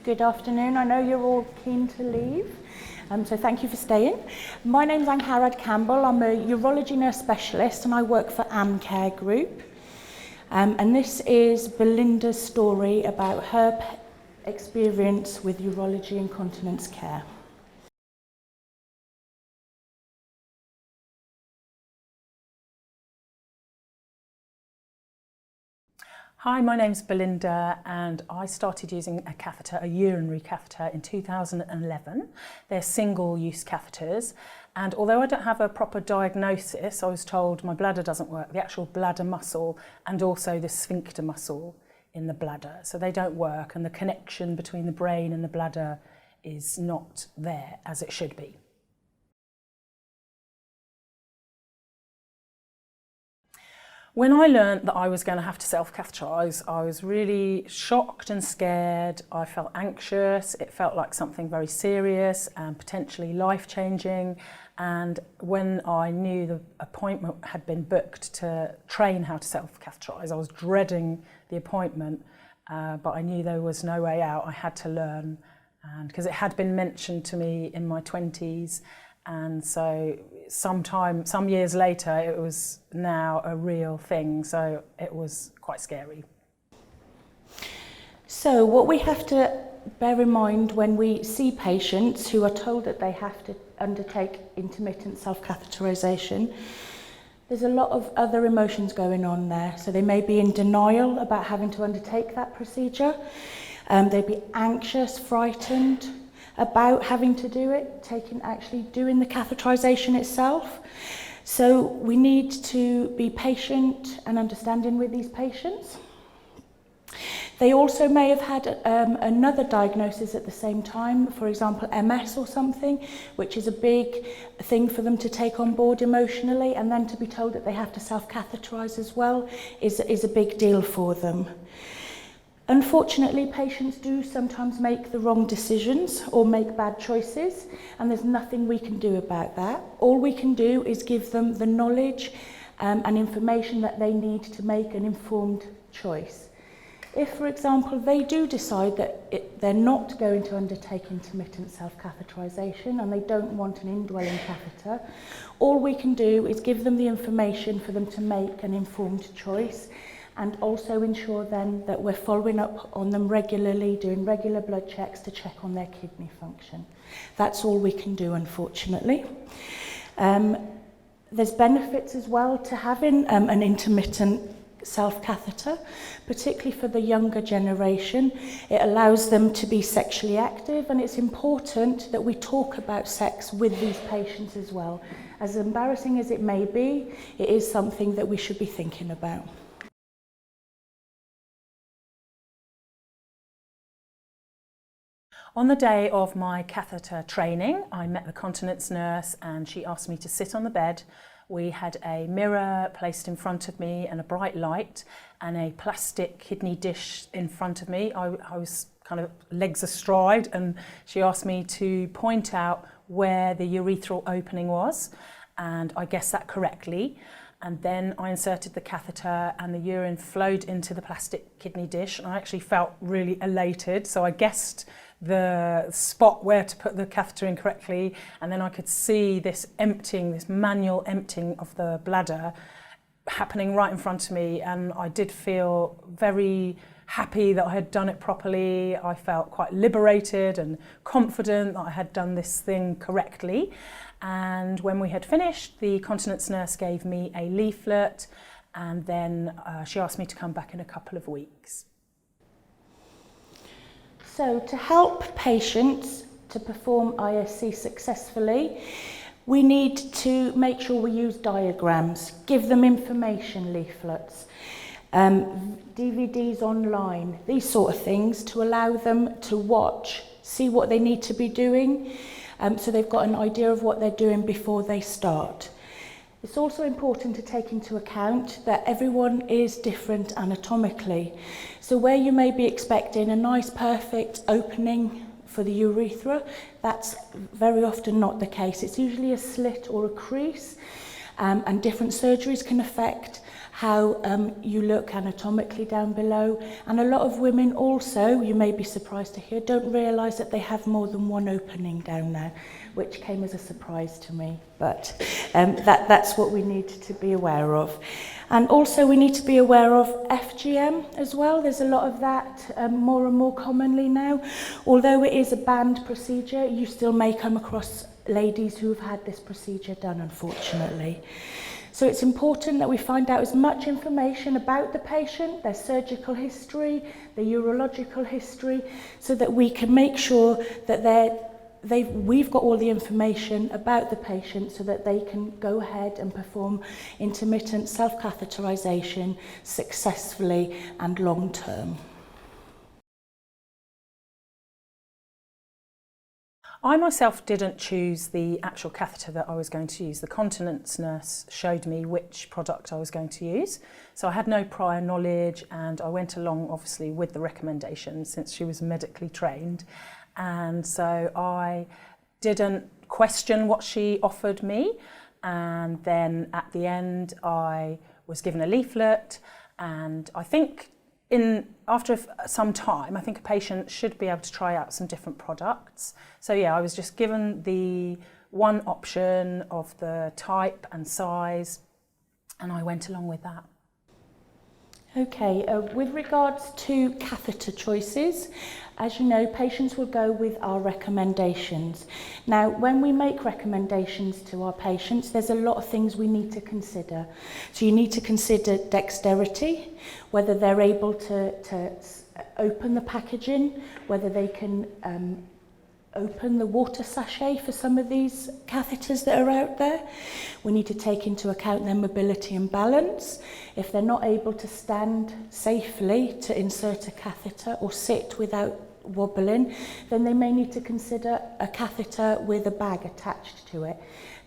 Good afternoon. I know you're all keen to leave, so thank you for staying. My name's Angharad Campbell. I'm a urology nurse specialist and I work for Amcare Group. And this is Belinda's story about her experience with urology and continence care. Hi, my name's Belinda and I started using a catheter, a urinary catheter, in 2011. They're single-use catheters, and although I don't have a proper diagnosis, I was told my bladder doesn't work, the actual bladder muscle and also the sphincter muscle in the bladder. So they don't work, and the connection between the brain and the bladder is not there as it should be. When I learned that I was going to have to self-catheterise, I was really shocked and scared. I felt anxious. It felt like something very serious and potentially life-changing. And when I knew the appointment had been booked to train how to self-catheterise, I was dreading the appointment, but I knew there was no way out. I had to learn, and because it had been mentioned to me in my 20s. And so some years later, it was now a real thing. So it was quite scary. So what we have to bear in mind when we see patients who are told that they have to undertake intermittent self-catheterisation, there's a lot of other emotions going on there. So they may be in denial about having to undertake that procedure. They'd be anxious, frightened about having to do it, actually doing the catheterisation itself. So we need to be patient and understanding with these patients. They also may have had another diagnosis at the same time, for example, MS or something, which is a big thing for them to take on board emotionally, and then to be told that they have to self-catheterise as well is a big deal for them. Unfortunately, patients do sometimes make the wrong decisions or make bad choices, and there's nothing we can do about that. All we can do is give them the knowledge and information that they need to make an informed choice. If, for example, they do decide that they're not going to undertake intermittent self-catheterisation and they don't want an indwelling catheter, all we can do is give them the information for them to make an informed choice, and also ensure then that we're following up on them regularly, doing regular blood checks to check on their kidney function. That's all we can do, unfortunately. There's benefits as well to having an intermittent self-catheter, particularly for the younger generation. It allows them to be sexually active, and it's important that we talk about sex with these patients as well. As embarrassing as it may be, it is something that we should be thinking about. On the day of my catheter training, I met the continence nurse and she asked me to sit on the bed. We had a mirror placed in front of me and a bright light and a plastic kidney dish in front of me. I was kind of legs astride, and she asked me to point out where the urethral opening was, and I guessed that correctly. And then I inserted the catheter and the urine flowed into the plastic kidney dish, and I actually felt really elated. So I guessed the spot where to put the catheter in correctly, and then I could see this emptying, this manual emptying of the bladder happening right in front of me, and I did feel very happy that I had done it properly. I felt quite liberated and confident that I had done this thing correctly. And when we had finished, the continence nurse gave me a leaflet, and then she asked me to come back in a couple of weeks. So to help patients to perform ISC successfully, we need to make sure we use diagrams, give them information leaflets, DVDs online, these sort of things, to allow them to watch, see what they need to be doing, so they've got an idea of what they're doing before they start. It's also important to take into account that everyone is different anatomically. So where you may be expecting a nice perfect opening for the urethra, that's very often not the case. It's usually a slit or a crease, and different surgeries can affect how you look anatomically down below. And a lot of women also, you may be surprised to hear, don't realise that they have more than one opening down there, which came as a surprise to me. But that's what we need to be aware of. And also we need to be aware of FGM as well. There's a lot of that more and more commonly now. Although it is a banned procedure, you still may come across ladies who've had this procedure done, unfortunately. So it's important that we find out as much information about the patient, their surgical history, their urological history, so that we can make sure that we've got all the information about the patient so that they can go ahead and perform intermittent self-catheterisation successfully and long term. I myself didn't choose the actual catheter that I was going to use. The continence nurse showed me which product I was going to use. So I had no prior knowledge, and I went along obviously with the recommendations since she was medically trained. And so I didn't question what she offered me. And then at the end I was given a leaflet, and I think after some time, I think a patient should be able to try out some different products. So yeah, I was just given the one option of the type and size, and I went along with that. Okay, with regards to catheter choices, as you know, patients will go with our recommendations. Now, when we make recommendations to our patients, there's a lot of things we need to consider. So you need to consider dexterity, whether they're able to open the packaging, whether they can open the water sachet for some of these catheters that are out there. We need to take into account their mobility and balance. If they're not able to stand safely to insert a catheter or sit without wobbling, then they may need to consider a catheter with a bag attached to it.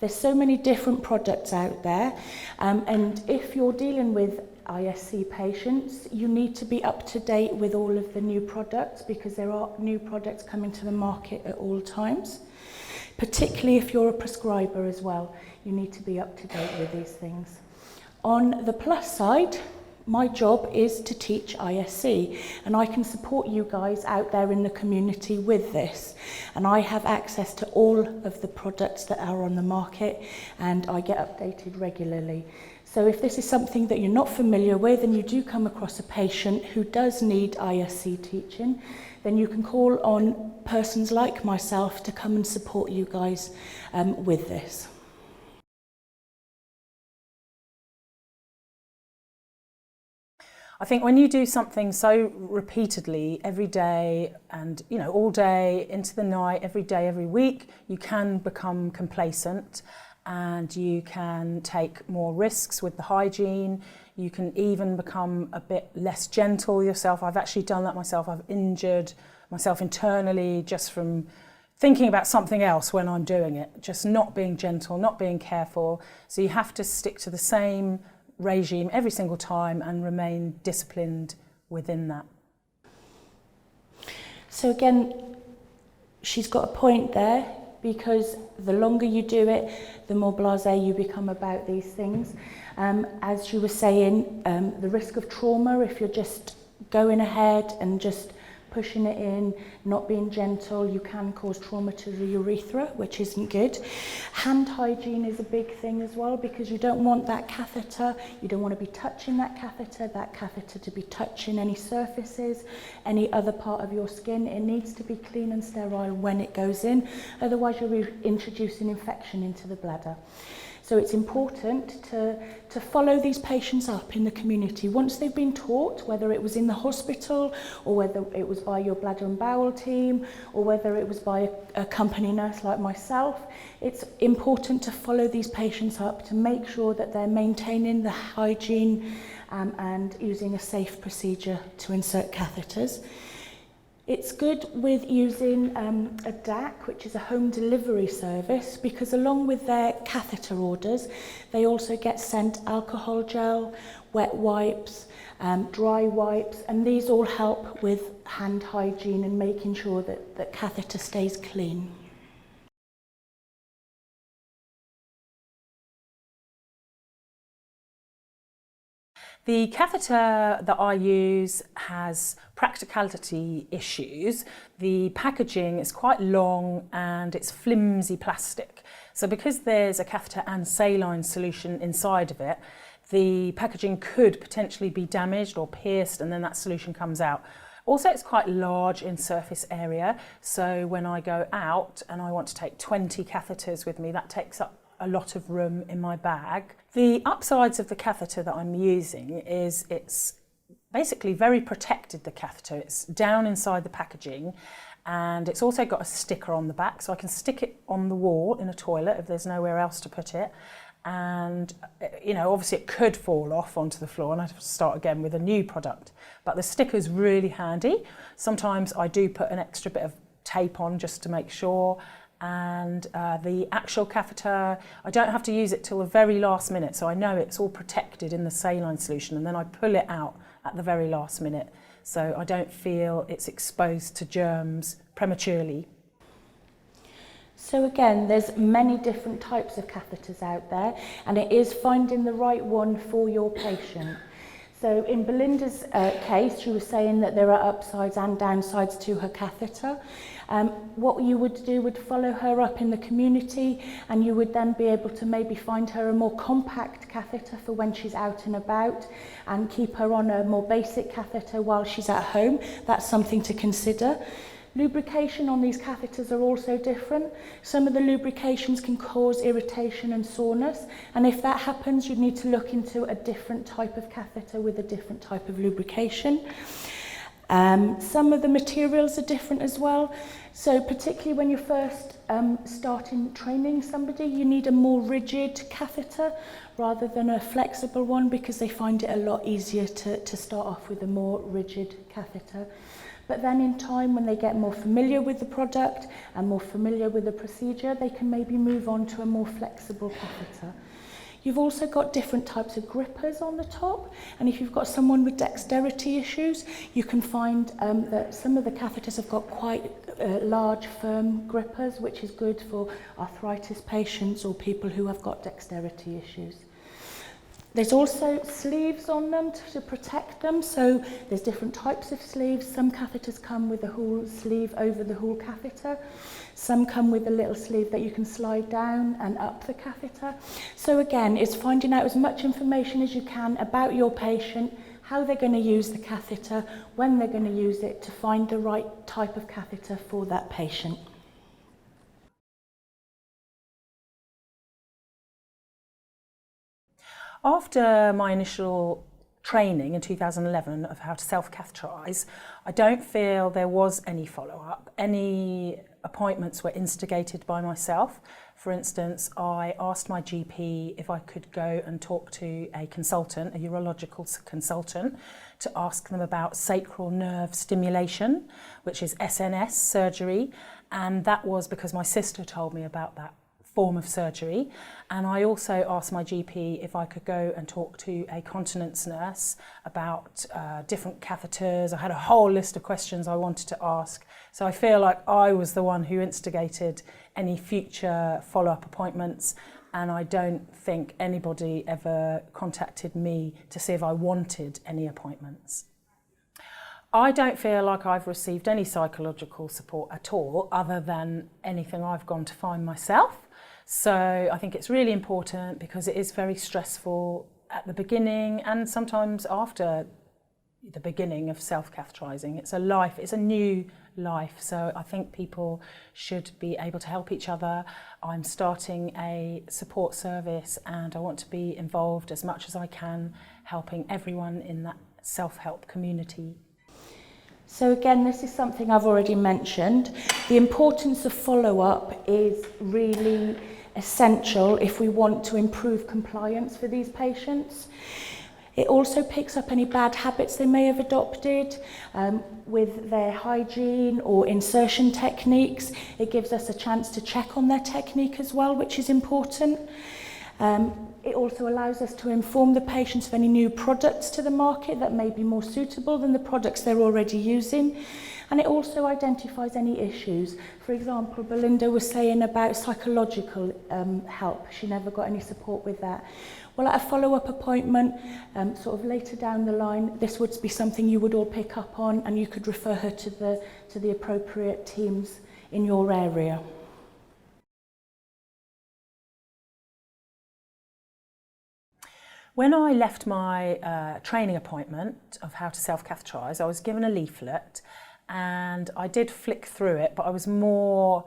There's so many different products out there, and if you're dealing with ISC patients, you need to be up to date with all of the new products, because there are new products coming to the market at all times. Particularly if you're a prescriber as well, you need to be up to date with these things. On the plus side, my job is to teach ISC, and I can support you guys out there in the community with this. And I have access to all of the products that are on the market, and I get updated regularly. So if this is something that you're not familiar with and you do come across a patient who does need ISC teaching, then you can call on persons like myself to come and support you guys with this. I think when you do something so repeatedly every day, and all day into the night, every day, every week, you can become complacent, and you can take more risks with the hygiene. You can even become a bit less gentle yourself. I've actually done that myself. I've injured myself internally just from thinking about something else when I'm doing it, just not being gentle, not being careful. So you have to stick to the same regime every single time and remain disciplined within that. So again, she's got a point there, because the longer you do it, the more blasé you become about these things. As she was saying, the risk of trauma, if you're just going ahead and just pushing it in, not being gentle, you can cause trauma to the urethra, which isn't good. Hand hygiene is a big thing as well, because you don't want that catheter, you don't want to be touching that catheter to be touching any surfaces, any other part of your skin. It needs to be clean and sterile when it goes in, otherwise you're introducing infection into the bladder. So it's important to follow these patients up in the community. Once they've been taught, whether it was in the hospital, or whether it was by your bladder and bowel team, or whether it was by a company nurse like myself, it's important to follow these patients up to make sure that they're maintaining the hygiene and using a safe procedure to insert catheters. It's good with using a DAC, which is a home delivery service, because along with their catheter orders, they also get sent alcohol gel, wet wipes, dry wipes, and these all help with hand hygiene and making sure that the catheter stays clean. The catheter that I use has practicality issues. The packaging is quite long and it's flimsy plastic. So because there's a catheter and saline solution inside of it, the packaging could potentially be damaged or pierced and then that solution comes out. Also, it's quite large in surface area, so when I go out and I want to take 20 catheters with me, that takes up a lot of room in my bag. The upsides of the catheter that I'm using is it's basically very protected, the catheter. It's down inside the packaging and it's also got a sticker on the back, so I can stick it on the wall in a toilet if there's nowhere else to put it. And you know, obviously it could fall off onto the floor and I'd have to start again with a new product, but the sticker's really handy. Sometimes I do put an extra bit of tape on just to make sure, and the actual catheter, I don't have to use it till the very last minute, so I know it's all protected in the saline solution, and then I pull it out at the very last minute, so I don't feel it's exposed to germs prematurely. So again, there's many different types of catheters out there, and it is finding the right one for your patient. So in Belinda's case, she was saying that there are upsides and downsides to her catheter. What you would do would follow her up in the community, and you would then be able to maybe find her a more compact catheter for when she's out and about, and keep her on a more basic catheter while she's at home. That's something to consider. Lubrication on these catheters are also different. Some of the lubrications can cause irritation and soreness, and if that happens, you need to look into a different type of catheter with a different type of lubrication. Some of the materials are different as well. So particularly when you're first starting training somebody, you need a more rigid catheter rather than a flexible one, because they find it a lot easier to start off with a more rigid catheter. But then in time, when they get more familiar with the product and more familiar with the procedure, they can maybe move on to a more flexible catheter. You've also got different types of grippers on the top, and if you've got someone with dexterity issues, you can find that some of the catheters have got quite large, firm grippers, which is good for arthritis patients or people who have got dexterity issues. There's also sleeves on them to protect them, so there's different types of sleeves. Some catheters come with a whole sleeve over the whole catheter. Some come with a little sleeve that you can slide down and up the catheter. So again, it's finding out as much information as you can about your patient, how they're going to use the catheter, when they're going to use it, to find the right type of catheter for that patient. After my initial training in 2011 of how to self-catheterise, I don't feel there was any follow-up. Any appointments were instigated by myself. For instance, I asked my GP if I could go and talk to a consultant, a urological consultant, to ask them about sacral nerve stimulation, which is SNS surgery, and that was because my sister told me about that form of surgery. And I also asked my GP if I could go and talk to a continence nurse about different catheters. I had a whole list of questions I wanted to ask. So I feel like I was the one who instigated any future follow-up appointments, and I don't think anybody ever contacted me to see if I wanted any appointments. I don't feel like I've received any psychological support at all, other than anything I've gone to find myself. So I think it's really important, because it is very stressful at the beginning and sometimes after the beginning of self-catheterising. It's a new life, so I think people should be able to help each other. I'm starting a support service and I want to be involved as much as I can, helping everyone in that self-help community. So again, this is something I've already mentioned. The importance of follow-up is really essential if we want to improve compliance for these patients. It also picks up any bad habits they may have adopted with their hygiene or insertion techniques. It gives us a chance to check on their technique as well, which is important. It also allows us to inform the patients of any new products to the market that may be more suitable than the products they're already using. And it also identifies any issues. For example, Belinda was saying about psychological help. She never got any support with that. Well, at a follow-up appointment, sort of later down the line, this would be something you would all pick up on, and you could refer her to the appropriate teams in your area. When I left my training appointment of how to self-catheterise, I was given a leaflet, and I did flick through it, but I was more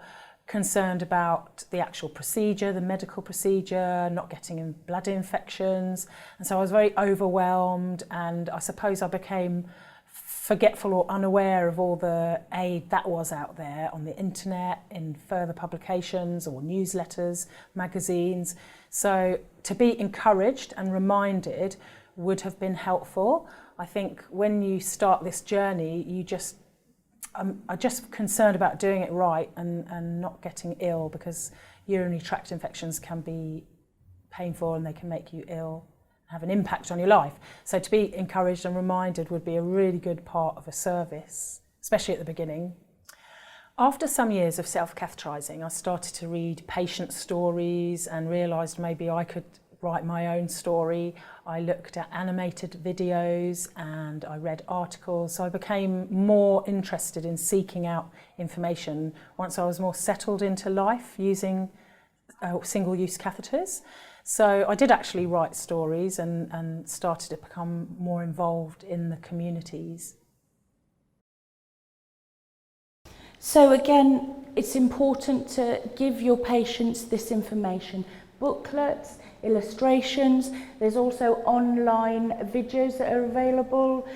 concerned about the actual procedure, the medical procedure, not getting blood infections, and so I was very overwhelmed, and I suppose I became forgetful or unaware of all the aid that was out there on the internet, in further publications or newsletters, magazines. So to be encouraged and reminded would have been helpful. I think when you start this journey, you just are just concerned about doing it right and not getting ill, because urinary tract infections can be painful and they can make you ill, have an impact on your life. So to be encouraged and reminded would be a really good part of a service, especially at the beginning. After some years of self-catheterising, I started to read patient stories and realised maybe I could write my own story. I looked at animated videos and I read articles, so I became more interested in seeking out information once I was more settled into life using single-use catheters. So I did actually write stories and started to become more involved in the communities. So again, it's important to give your patients this information. Booklets, illustrations, there's also online videos that are available.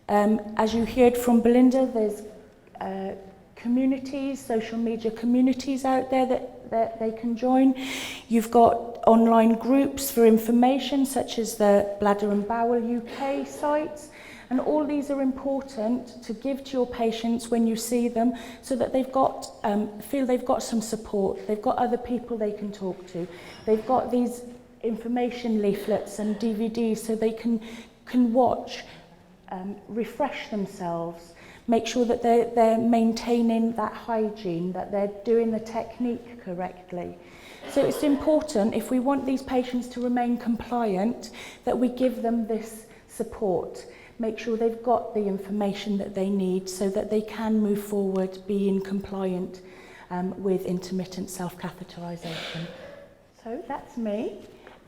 As you heard from Belinda, there's communities, social media communities out there that they can join. You've got online groups for information, such as the Bladder and Bowel UK sites. And all these are important to give to your patients when you see them, so that they've got, feel they've got some support. They've got other people they can talk to. They've got these information leaflets and DVDs so they can watch, refresh themselves, make sure that they're maintaining that hygiene, that they're doing the technique correctly. So it's important, if we want these patients to remain compliant, that we give them this support. Make sure they've got the information that they need so that they can move forward being compliant with intermittent self-catheterisation. So that's me.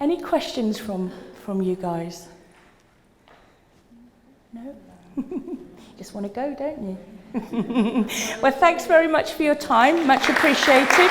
Any questions from you guys? No? Just want to go, don't you? Well, thanks very much for your time. Much appreciated.